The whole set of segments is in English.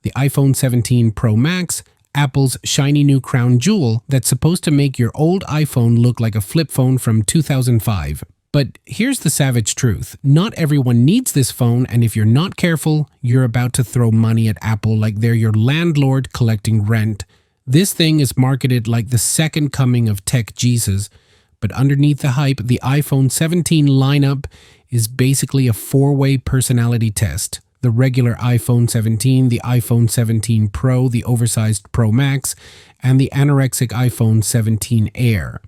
The iPhone 17 Pro Max, Apple's shiny new crown jewel that's supposed to make your old iPhone look like a flip phone from 2005. But here's the savage truth. Not everyone needs this phone, and if you're not careful, you're about to throw money at Apple like they're your landlord collecting rent. This thing is marketed like the second coming of tech Jesus, but underneath the hype, the iPhone 17 lineup is basically a four-way personality test. The regular iPhone 17, the iPhone 17 Pro, the oversized Pro Max, and the anorexic iPhone 17 Air.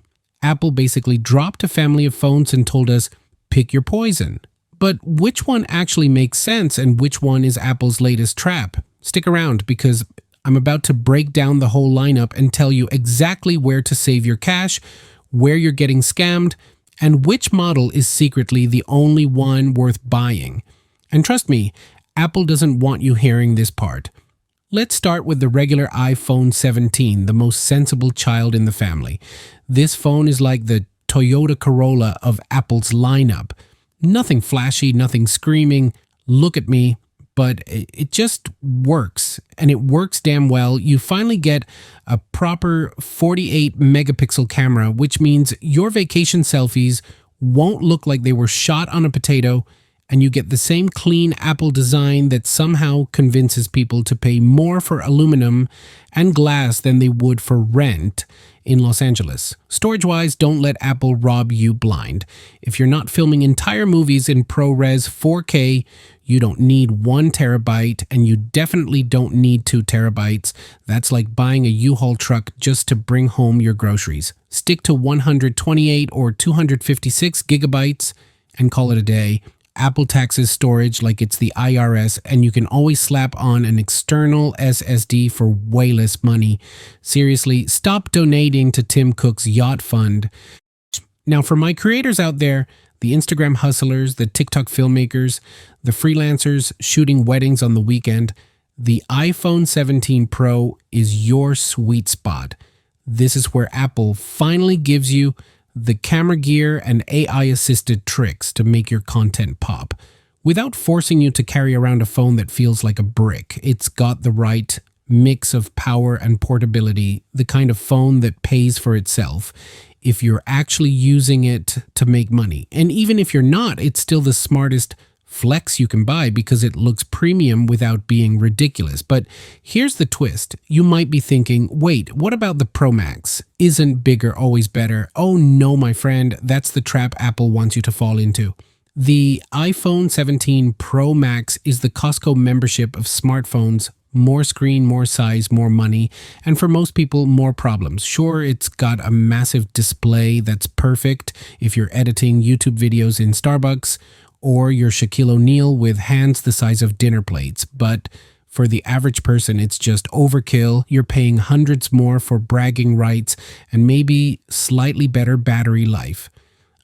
Apple basically dropped a family of phones and told us, pick your poison. But which one actually makes sense and which one is Apple's latest trap? Stick around because I'm about to break down the whole lineup and tell you exactly where to save your cash, where you're getting scammed, and which model is secretly the only one worth buying. And trust me, Apple doesn't want you hearing this part. Let's start with the regular iPhone 17, the most sensible child in the family. This phone is like the Toyota Corolla of Apple's lineup. Nothing flashy, nothing screaming, look at me, but it just works, and it works damn well. You finally get a proper 48 megapixel camera, which means your vacation selfies won't look like they were shot on a potato, and you get the same clean Apple design that somehow convinces people to pay more for aluminum and glass than they would for rent in Los Angeles. Storage-wise, don't let Apple rob you blind. If you're not filming entire movies in ProRes 4K, you don't need 1 terabyte, and you definitely don't need 2 terabytes. That's like buying a U-Haul truck just to bring home your groceries. Stick to 128 or 256 gigabytes and call it a day. Apple taxes storage like it's the IRS, and you can always slap on an external SSD for way less money. Seriously, stop donating to Tim Cook's yacht fund. Now, for my creators out there, the Instagram hustlers, the TikTok filmmakers, the freelancers shooting weddings on the weekend, the iPhone 17 Pro is your sweet spot. This is where Apple finally gives you the camera gear and AI-assisted tricks to make your content pop. Without forcing you to carry around a phone that feels like a brick, it's got the right mix of power and portability, the kind of phone that pays for itself if you're actually using it to make money. And even if you're not, it's still the smartest flex you can buy because it looks premium without being ridiculous. But here's the twist. You might be thinking, wait, what about the Pro Max? Isn't bigger always better? Oh no, my friend, that's the trap Apple wants you to fall into. The iPhone 17 Pro Max is the Costco membership of smartphones. More screen, more size, more money, and for most people, more problems. Sure, it's got a massive display that's perfect if you're editing YouTube videos in Starbucks, or you're Shaquille O'Neal with hands the size of dinner plates. But for the average person, it's just overkill. You're paying hundreds more for bragging rights and maybe slightly better battery life.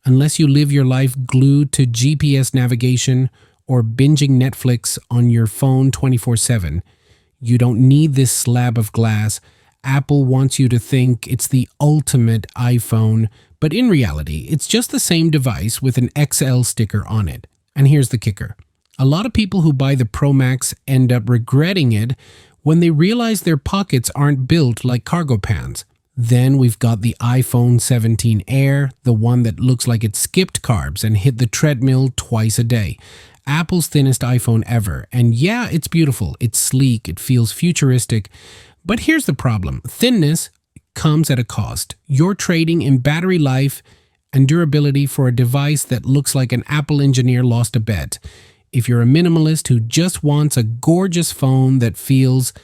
Unless you live your life glued to GPS navigation or binging Netflix on your phone 24/7, you don't need this slab of glass. Apple wants you to think it's the ultimate iPhone, but in reality, it's just the same device with an XL sticker on it. And here's the kicker. A lot of people who buy the Pro Max end up regretting it when they realize their pockets aren't built like cargo pants. Then we've got the iPhone 17 Air, the one that looks like it skipped carbs and hit the treadmill twice a day. Apple's thinnest iPhone ever. And yeah, it's beautiful, it's sleek, it feels futuristic. But here's the problem. Thinness comes at a cost. You're trading in battery life and durability for a device that looks like an Apple engineer lost a bet. If you're a minimalist who just wants a gorgeous phone that feels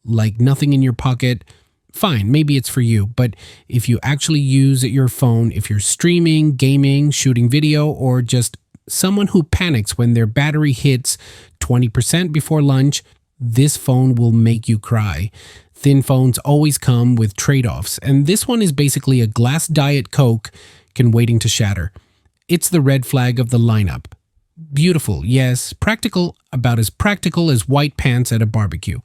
like nothing in your pocket, fine, maybe it's for you. But if you actually use your phone, if you're streaming, gaming, shooting video, or just someone who panics when their battery hits 20% before lunch, this phone will make you cry. Thin phones always come with trade-offs, and this one is basically a glass Diet Coke waiting to shatter. It's the red flag of the lineup. Beautiful, yes. Practical, about as practical as white pants at a barbecue.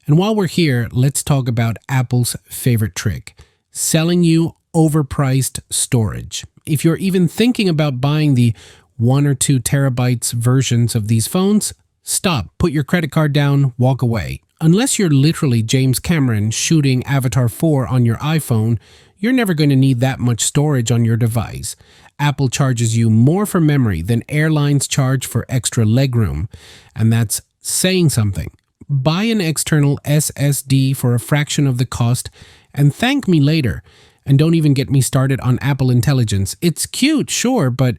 And while we're here, let's talk about Apple's favorite trick, selling you overpriced storage. If you're even thinking about buying the 1 or 2 terabytes versions of these phones, stop, put your credit card down, walk away. Unless you're literally James Cameron shooting Avatar 4 on your iPhone, you're never going to need that much storage on your device. Apple charges you more for memory than airlines charge for extra legroom, and that's saying something. Buy an external SSD for a fraction of the cost and thank me later. And don't even get me started on Apple Intelligence. It's cute, sure, but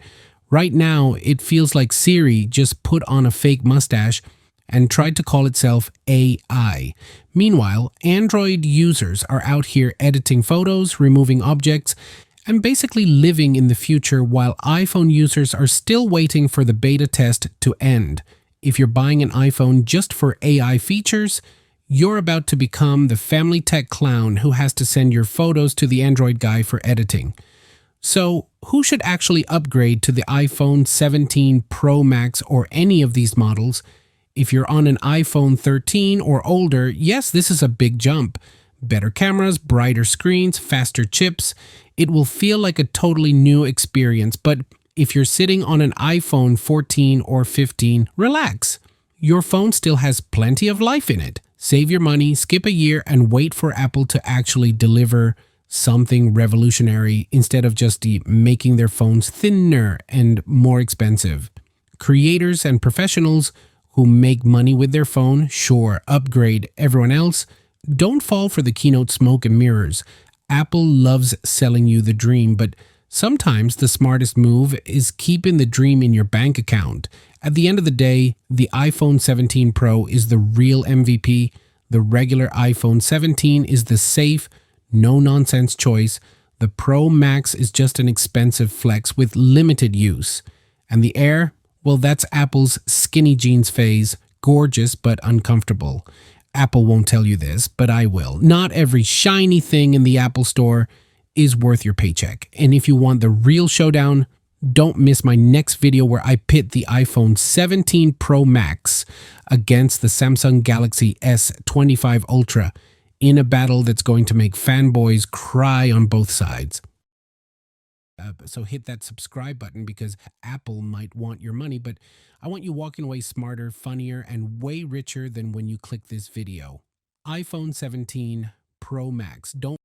right now it feels like Siri just put on a fake mustache and tried to call itself AI. Meanwhile, Android users are out here editing photos, removing objects, and basically living in the future while iPhone users are still waiting for the beta test to end. If you're buying an iPhone just for AI features, you're about to become the family tech clown who has to send your photos to the Android guy for editing. So, who should actually upgrade to the iPhone 17 Pro Max or any of these models? If you're on an iPhone 13 or older, yes, this is a big jump. Better cameras, brighter screens, faster chips. It will feel like a totally new experience, but if you're sitting on an iPhone 14 or 15, relax. Your phone still has plenty of life in it. Save your money, skip a year, and wait for Apple to actually deliver something revolutionary instead of just making their phones thinner and more expensive. Creators and professionals who make money with their phone, sure, upgrade. Everyone else, don't fall for the keynote smoke and mirrors. Apple loves selling you the dream, but sometimes the smartest move is keeping the dream in your bank account. At the end of the day, the iPhone 17 Pro is the real MVP. The regular iPhone 17 is the safe, no-nonsense choice. The Pro Max is just an expensive flex with limited use. And the Air, well, that's Apple's skinny jeans phase, gorgeous but uncomfortable. Apple won't tell you this, but I will. Not every shiny thing in the Apple Store is worth your paycheck. And if you want the real showdown, don't miss my next video where I pit the iPhone 17 Pro Max against the Samsung Galaxy S25 Ultra in a battle that's going to make fanboys cry on both sides. So hit that subscribe button because Apple might want your money, but I want you walking away smarter, funnier, and way richer than when you click this video. iPhone 17 Pro Max. Don't